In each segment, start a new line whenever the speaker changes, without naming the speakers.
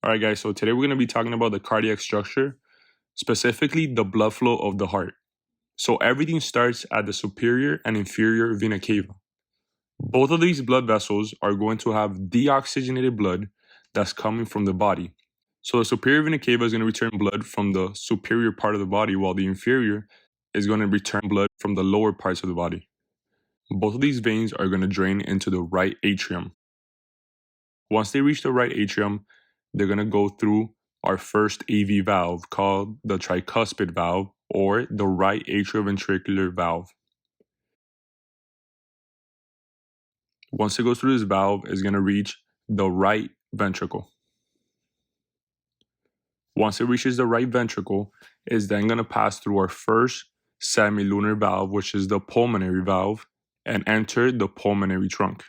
Alright guys, so today we're going to be talking about the cardiac structure, specifically the blood flow of the heart. So everything starts at the superior and inferior vena cava. Both of these blood vessels are going to have deoxygenated blood that's coming from the body. So the superior vena cava is going to return blood from the superior part of the body, while the inferior is going to return blood from the lower parts of the body. Both of these veins are going to drain into the right atrium. Once they reach the right atrium, they're going to go through our first AV valve called the tricuspid valve or the right atrioventricular valve. Once it goes through this valve, it's going to reach the right ventricle. Once it reaches the right ventricle, it's then going to pass through our first semilunar valve, which is the pulmonary valve, and enter the pulmonary trunk.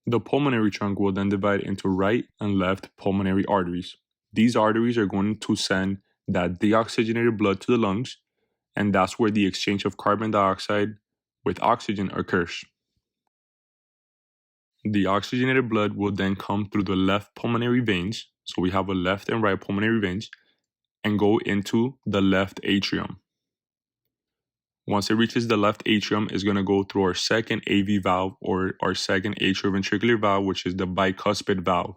The pulmonary trunk will then divide into right and left pulmonary arteries. These arteries are going to send that deoxygenated blood to the lungs, and that's where the exchange of carbon dioxide with oxygen occurs. The oxygenated blood will then come through the left pulmonary veins, so we have a left and right pulmonary veins, and go into the left atrium. Once it reaches the left atrium, it's going to go through our second AV valve or our second atrioventricular valve, which is the bicuspid valve.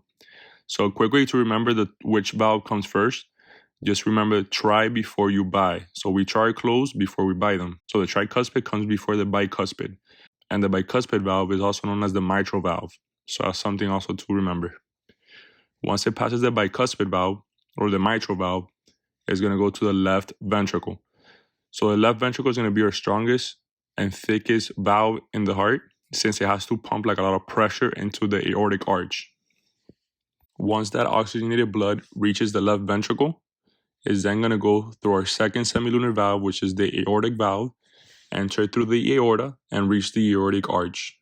So a quick way to remember which valve comes first, just remember try before you buy. So we try our clothes before we buy them. So the tricuspid comes before the bicuspid. And the bicuspid valve is also known as the mitral valve. So that's something also to remember. Once it passes the bicuspid valve or the mitral valve, it's going to go to the left ventricle. So the left ventricle is going to be our strongest and thickest valve in the heart, since it has to pump like a lot of pressure into the aortic arch. Once that oxygenated blood reaches the left ventricle, it's then going to go through our second semilunar valve, which is the aortic valve, enter through the aorta, and reach the aortic arch.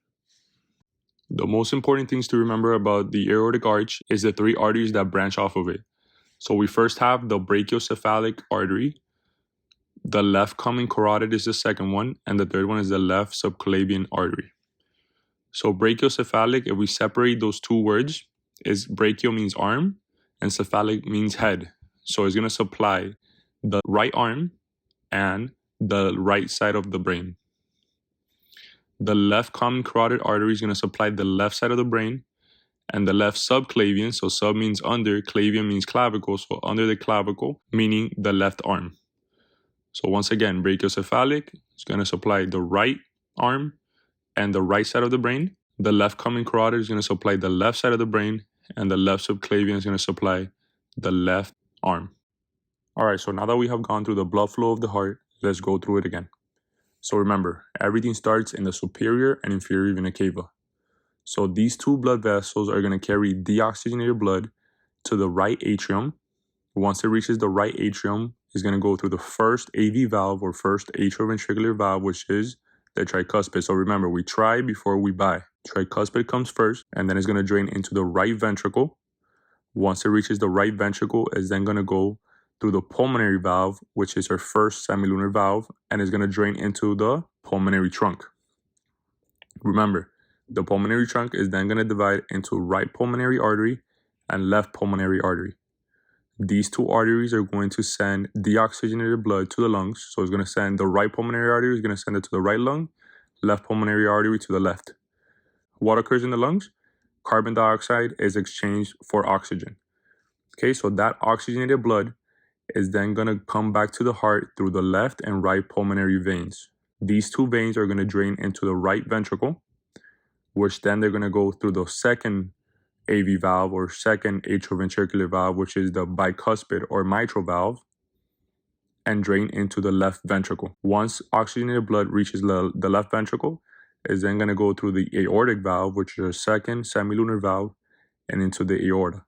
The most important things to remember about the aortic arch is the three arteries that branch off of it. So we first have the brachiocephalic artery. The left common carotid is the second one, and the third one is the left subclavian artery. So brachiocephalic, if we separate those two words, is brachio means arm and cephalic means head. So it's going to supply the right arm and the right side of the brain. The left common carotid artery is going to supply the left side of the brain, and the left subclavian, so sub means under, clavian means clavicle, so under the clavicle, meaning the left arm. So once again, brachiocephalic is going to supply the right arm and the right side of the brain. The left common carotid is going to supply the left side of the brain, and the left subclavian is going to supply the left arm. All right, so now that we have gone through the blood flow of the heart, let's go through it again. So remember, everything starts in the superior and inferior vena cava. So these two blood vessels are going to carry deoxygenated blood to the right atrium. Once it reaches the right atrium, it's going to go through the first AV valve or first atrioventricular valve, which is the tricuspid. So remember, we try before we buy. Tricuspid comes first, and then it's going to drain into the right ventricle. Once it reaches the right ventricle, it's then going to go through the pulmonary valve, which is our first semilunar valve, and is going to drain into the pulmonary trunk. Remember, the pulmonary trunk is then going to divide into right pulmonary artery and left pulmonary artery. These two arteries are going to send deoxygenated blood to the lungs. So it's going to send the right pulmonary artery is going to send it to the right lung, left pulmonary artery to the left. What occurs in the lungs? Carbon dioxide is exchanged for oxygen. Okay, so that oxygenated blood is then going to come back to the heart through the left and right pulmonary veins. These two veins are going to drain into the right ventricle, which then they're going to go through the second AV valve or second atrioventricular valve, which is the bicuspid or mitral valve, and drain into the left ventricle. Once oxygenated blood reaches the left ventricle, is then going to go through the aortic valve, which is a second semilunar valve, and into the aorta.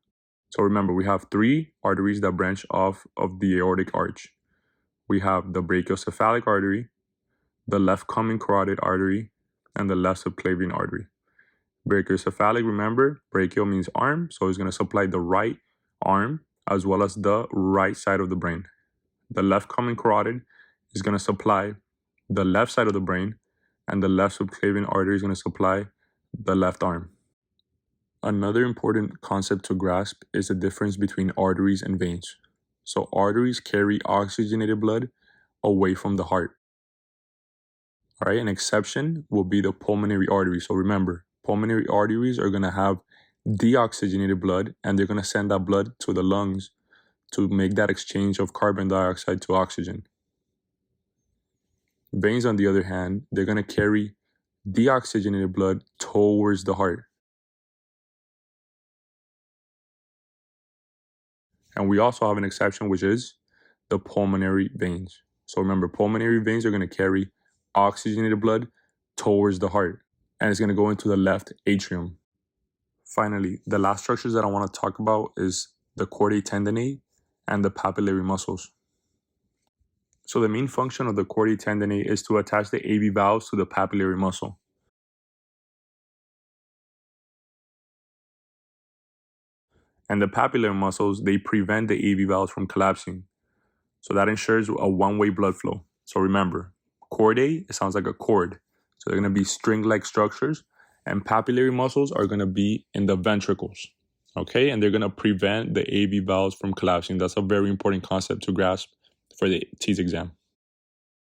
So remember, we have three arteries that branch off of the aortic arch. We have the brachiocephalic artery, the left common carotid artery, and the left subclavian artery. Brachiocephalic, remember, brachio means arm, so it's going to supply the right arm as well as the right side of the brain. The left common carotid is going to supply the left side of the brain, and the left subclavian artery is going to supply the left arm. Another important concept to grasp is the difference between arteries and veins. So arteries carry oxygenated blood away from the heart. All right, an exception will be the pulmonary arteries. So remember, pulmonary arteries are going to have deoxygenated blood, and they're going to send that blood to the lungs to make that exchange of carbon dioxide to oxygen. Veins, on the other hand, they're going to carry deoxygenated blood towards the heart. And we also have an exception, which is the pulmonary veins. So remember, pulmonary veins are going to carry oxygenated blood towards the heart, and it's going to go into the left atrium. Finally, the last structures that I want to talk about is the chordae tendineae and the papillary muscles. So the main function of the chordae tendineae is to attach the AV valves to the papillary muscle. And the papillary muscles, they prevent the AV valves from collapsing. So that ensures a one-way blood flow. So remember, chordae, it sounds like a cord. So they're going to be string-like structures, and papillary muscles are going to be in the ventricles. Okay, and they're going to prevent the AV valves from collapsing. That's a very important concept to grasp for the TEAS exam.